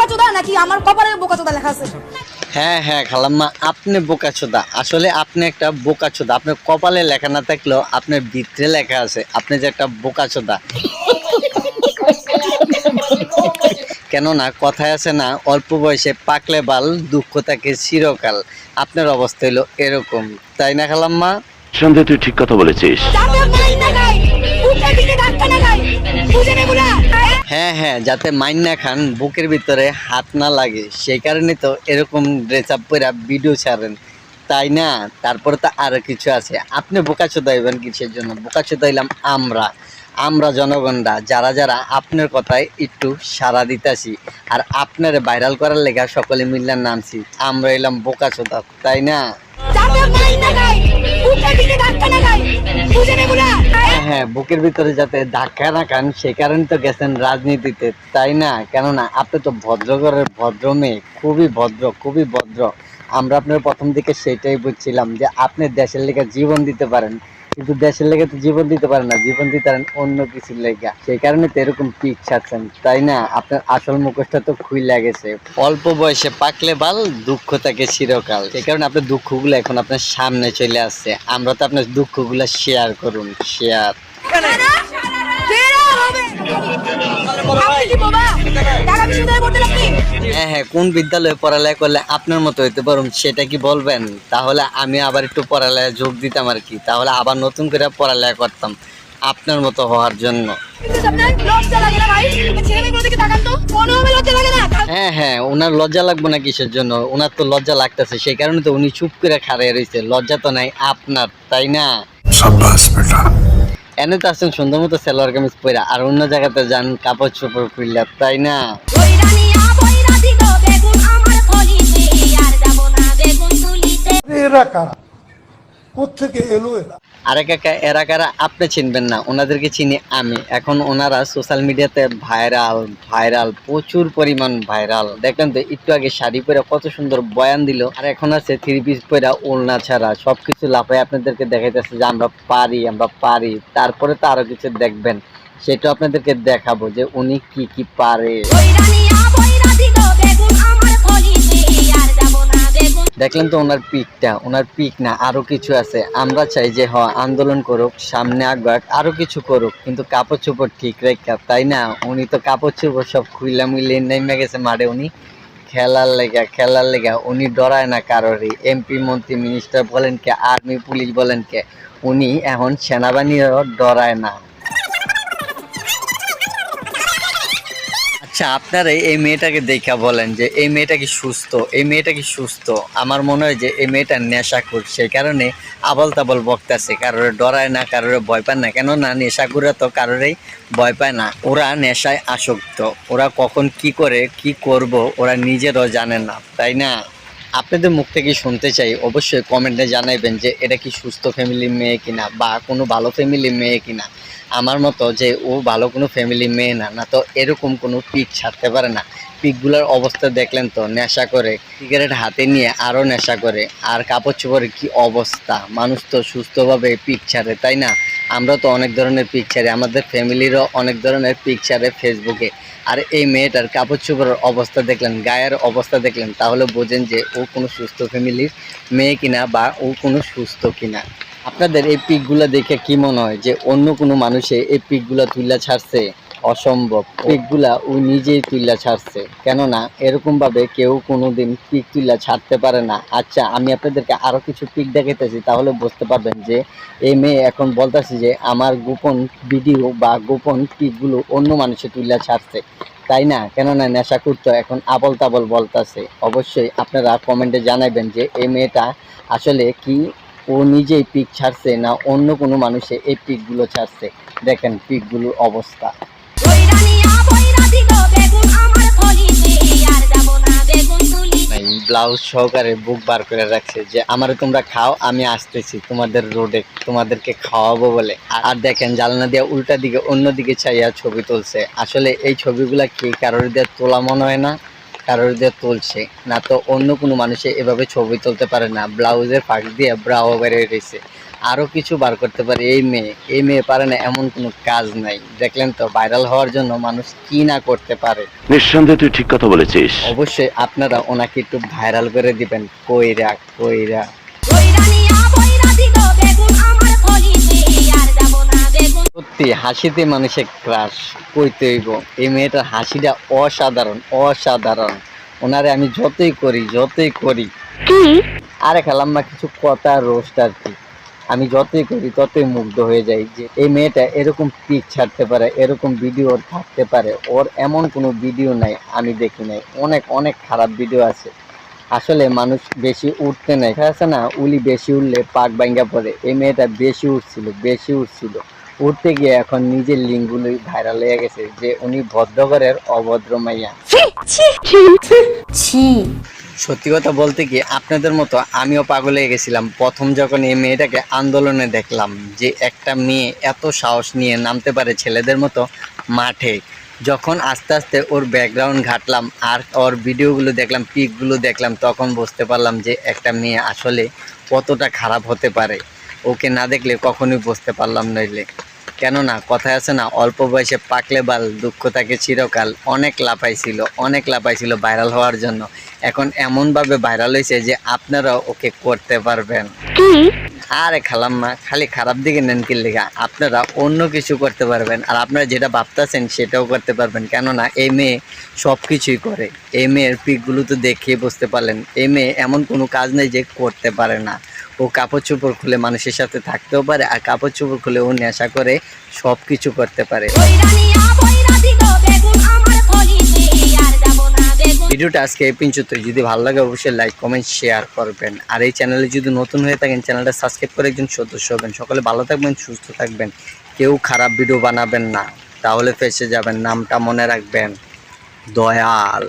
বোকাচোদা নাকি আমার কপালে বোকাচোদা লেখা আছে? হ্যাঁ হ্যাঁ খালাম্মা, আপনি বোকাচোদা। আসলে আপনি একটা বোকাচোদা। আপনার কপালে লেখা না থাকলেও আপনার ভিতরে লেখা আছে আপনি যে একটা বোকাচোদা। কেননা কথায় আছে না, অল্প বয়সে পাকলে বাল, দুঃখ থাকে চিরকাল। আপনার অবস্থা হলো এরকম, তাই না খালাম্মা? সন্দেহ, তুই ঠিক কথা বলেছিস। যাতে মাইর না খাই, বুকের দিকে ধাক্কা না খাই, বুঝেন এগুলা? হ্যাঁ হ্যাঁ, যাতে মাইন না খান, বুকের ভিতরে হাত না লাগে, সেই কারণে তো এরকম ড্রেস আপ করে ভিডিও ছাড়েন, তাই না? তারপরে তো আরো কিছু আছে। আপনি বোকাচোদা হইবেন কিসের জন্য? বোকাচোদা হইলাম আমরা, আমরা জনগণরা, যারা যারা আপনার কথায় একটু সাড়া দিতেছি আর আপনার ভাইরাল করার লেখা সকলে মিললে নামছি, আমরা এলাম বোকাচোদা, তাই না? যাতে মাইর না খাই, বুকের দিকে ধাক্কা না খাই, বুঝেন এগুলা? হ্যাঁ হ্যাঁ, বুকের ভিতরে যাতে ধাক্কা না খান, সেই কারণে তো গেছেন রাজনীতিতে, তাই না? কেননা আপনি তো ভদ্র ঘরের ভদ্র মেয়ে, খুবই ভদ্র, খুবই ভদ্র। আমরা আপনার প্রথম দিকে সেটাই বুঝছিলাম যে আপনি দেশের লেগে জীবন দিতে পারেন, কিন্তু দেশের লেগে তো জীবন দিতে পারেন না, জীবন দিতে পারেন অন্য কিছুর লেগে, সেই কারণে তো এরকম পিক ছাড়ছেন, তাই না? আপনার আসল মুখোশটা তো খুইলা গেছে। অল্প বয়সে পাকলে বাল, দুঃখ থাকে চিরকাল, সেই কারণে আপনার দুঃখগুলো এখন আপনার সামনে চলে আসছে। আমরা তো আপনার দুঃখগুলো শেয়ার করুন, শেয়ার। হ্যাঁ হ্যাঁ, কোন বিদ্যালয়ে পড়ালেখা করলে আপনার মতো হইতে পারুন সেটা কি বলবেন? তাহলে আমি আবার একটু পড়ালেখা যোগ দিতাম আর কি, তাহলে আবার নতুন করে পড়ালেখা করতাম আপনার মতো হওয়ার জন্য। হ্যাঁ হ্যাঁ, ওনার লজ্জা লাগবে না কিসের জন্য? ওনার তো লজ্জা লাগতেছে, সেই কারণে তো উনি চুপ করে খাড়াই রয়েছে। লজ্জা তো নাই আপনার, তাই না? এনে তো আসছেন সুন্দর মতো সালোয়ার কামিজ পরা, আর অন্য জায়গাতে যান কাপড় চোপড় খুললা, তাই না? আরে কাকা, এরা কারা আপনি চিনবেন না, ওনাদেরকে চিনি আমি। এখন ওনারা সোশ্যাল মিডিয়াতে ভাইরাল, ভাইরাল, প্রচুর পরিমাণ ভাইরাল। দেখলেন তো একটু আগে শাড়ি পরে কত সুন্দর বয়ান দিল, আর এখন আছে থ্রি পিস পরে ওড়না ছাড়া সবকিছু লাফায় আপনাদেরকে দেখাইতেছে যে আমরা পারি, আমরা পারি। তারপরে তো আরো কিছু দেখবেন, সেটা আপনাদেরকে দেখাবো যে উনি কি কি পারে। দেখলেন তো ওনার পিকটা, ওনার পিক না আরো কিছু আছে। আমরা চাই যে আন্দোলন করুক, সামনে আগাক, আরো কিছু করুক, কিন্তু কাপড় চোপড় ঠিক রেখা, তাই না? উনি তো কাপড় চোপড় সব খুইলা মিলে নেমে গেছে মাঠে, উনি খেলার লেগা, খেলার লেগা। উনি ডরায় না কারোরই, এমপি মন্ত্রী মিনিস্টার বলেন কে, আর্মি পুলিশ বলেন কে, উনি এখন সেনাবাহিনীও ডরায় না। আচ্ছা, আপনারা এই মেয়েটাকে দেখা বলেন যে এই মেয়েটা কি সুস্থ? এই মেয়েটা কি সুস্থ? আমার মনে হয় যে এই মেয়েটা নেশাখোর, সেই কারণে আবল তাবল বকতেছে, কারোরে ডরায় না, কারোরে ভয় পায় না। কেননা নেশাখোররা তো কারোরেই ভয় পায় না, ওরা নেশায় আসক্ত। ওরা কখন কি করে, কি করব, ওরা নিজেরও জানে না, তাই না? আপনাদের মুখ থেকে শুনতে চাই, অবশ্যই কমেন্টে জানাইবেন যে এটা কি সুস্থ ফ্যামিলির মেয়ে কিনা, বা কোনো ভালো ফ্যামিলির মেয়ে কিনা। আমার মতো যে ও ভালো কোনো ফ্যামিলি মেয়ে না, না তো এরকম কোনো পিক ছাড়তে পারে না। পিকগুলোর অবস্থা দেখলেন তো, নেশা করে, সিগারেট হাতে নিয়ে আরও নেশা করে, আর কাপড় চোপড়ের কি অবস্থা। মানুষ তো সুস্থভাবে পিক ছাড়ে, তাই না? আমরা তো অনেক ধরনের পিক ছাড়ি, আমাদের ফ্যামিলিরও অনেক ধরনের পিক ছাড়ে ফেসবুকে। আর এই মেয়েটার কাপড় চোপড়ের অবস্থা দেখলেন, গায়ের অবস্থা দেখলেন, তাহলে বোঝেন যে ও কোনো সুস্থ ফ্যামিলির মেয়ে কিনা, বা ও কোনো সুস্থ কিনা। আপনাদের এই পিকগুলো দেখে কি মনে হয় যে অন্য কোনো মানুষে এই পিকগুলো তুইলা ছাড়ছে? অসম্ভব, পিকগুলা ও নিজেই তুইলা ছাড়ছে। কেননা এরকমভাবে কেউ কোনোদিন পিক তুইলা ছাড়তে পারে না। আচ্ছা, আমি আপনাদেরকে আরও কিছু পিক দেখাইতেছি, তাহলে বুঝতে পারবেন যে এই মেয়ে এখন বলতেছে যে আমার গোপন ভিডিও বা গোপন পিকগুলো অন্য মানুষে তুইলা ছাড়ছে, তাই না? কেননা নেশা করতো এখন আবল তাবল বলতেছে। অবশ্যই আপনারা কমেন্টে জানাবেন যে এই মেয়েটা আসলে কি ও নিজেই পিক ছাড়ছে না অন্য কোনো মানুষে এই পিকগুলো ছাড়ছে। দেখেন পিকগুলোর অবস্থা। ব্লাউজ সহকারে বুক বার করে রাখছে যে আমারে তোমরা খাও, আমি আসতেছি তোমাদের রোডে, তোমাদেরকে খাওয়াবো বলে। আর দেখেন জানলা দিয়ে উল্টা দিকে অন্যদিকে চাইয়া ছবি তুলছে। আসলে এই ছবিগুলা কি কারোর দিয়ে তোলা মনে হয় না? কারোর দিয়ে তুলছে না তো অন্য কোনো মানুষে এভাবে ছবি তুলতে পারে না। ব্লাউজের ফাঁক দিয়ে ব্রাও বেরিয়ে রয়েছে, আরো কিছু বার করতে পারে। এই মেয়ে পারে না এমন কোনো কাজ নাই। দেখলেন তো ভাইরাল হওয়ার জন্য মানুষ কি না করতে পারে। নিঃসন্দেহে তুই ঠিক কথা বলেছিস। অবশ্যই আপনারা ওনাকে একটু ভাইরাল করে দিবেন। কইরা কইরা বইরা নিয়া বইরা দিল বেগুন আমার থলিতে আর যাব না বেগুন। সত্যি হাসিতে মানুষের ক্রাশ কইতে হইব। এই মেয়েটার হাসিটা অসাধারণ অসাধারণ। ওনারে আমি যতই করি আরে খালাম্মা কিছু কথা রোস্ট আর কি, আমি যতই করি ততই মুগ্ধ হয়ে যাই যে এই মেয়েটা এরকম পিক ছাড়তে পারে, এরকম ভিডিও থাকতে পারে। ওর এমন কোনো ভিডিও নাই আমি দেখি নাই। অনেক অনেক খারাপ ভিডিও আছে। আসলে মানুষ বেশি উঠতে নাই, আছে না, উলি বেশি উঠলে পাক ভাঙ্গা পড়ে। এই মেয়েটা বেশি উঠছিল উঠতে গিয়ে এখন নিজের লিঙ্কগুলোই ভাইরাল হয়ে গেছে যে উনি ভদ্রঘরের অভদ্র মাইয়া। সত্যি কথা বলতে কি আপনাদের মতো আমিও পাগল হয়ে গেছিলাম প্রথম যখন এই মেয়েটাকে আন্দোলনে দেখলাম, যে একটা মেয়ে এত সাহস নিয়ে নামতে পারে ছেলেদের মতো মাঠে। যখন আস্তে আস্তে ওর ব্যাকগ্রাউন্ড ঘাটলাম আর ওর ভিডিওগুলো দেখলাম, পিকগুলো দেখলাম, তখন বুঝতে পারলাম যে একটা মেয়ে আসলে কতটা খারাপ হতে পারে। ওকে না দেখলে কখনোই বুঝতে পারলাম নইলে। কেননা কথায় আছে না, অল্প বয়সে পাকলে বাল দুঃখ থাকে চিরকাল। অনেক লাফাইছিল ভাইরাল হওয়ার জন্য। এখন এমনভাবে ভাইরাল হয়েছে যে আপনারা ওকে করতে পারবেন। আরে খালাম্মা খালি খারাপ দিকে নেন কি লেখা, আপনারা অন্য কিছু করতে পারবেন। আর আপনারা যেটা ভাবতেছেন সেটাও করতে পারবেন। কেননা এই মেয়ে সব কিছুই করে। এই মেয়ের পিকগুলো তো দেখেই বুঝতে পারলেন। এই মেয়ে এমন কোনো কাজ নেই যে করতে পারে না। ও কাপড় চোপড় খুলে মানুষের সাথে থাকতেও পারে, আর কাপড় চোপড় খুলে ও নেশা করে সব কিছু করতে পারে। বইরা নিয়া বইরা দিল বেগুন আমার থলিতে আর যাব না বেগুন। ভিডিওটা আজকে এই পর্যন্ত। যদি ভালো লাগে অবশ্যই লাইক কমেন্ট শেয়ার করবেন। আর এই চ্যানেলে যদি নতুন হয়ে থাকেন চ্যানেলটা সাবস্ক্রাইব করে একজন সদস্য হবেন। সকলে ভালো থাকবেন, সুস্থ থাকবেন। কেউ খারাপ ভিডিও বানাবেন না, তাহলে ফেসে যাবেন। নামটা মনে রাখবেন, দয়াল।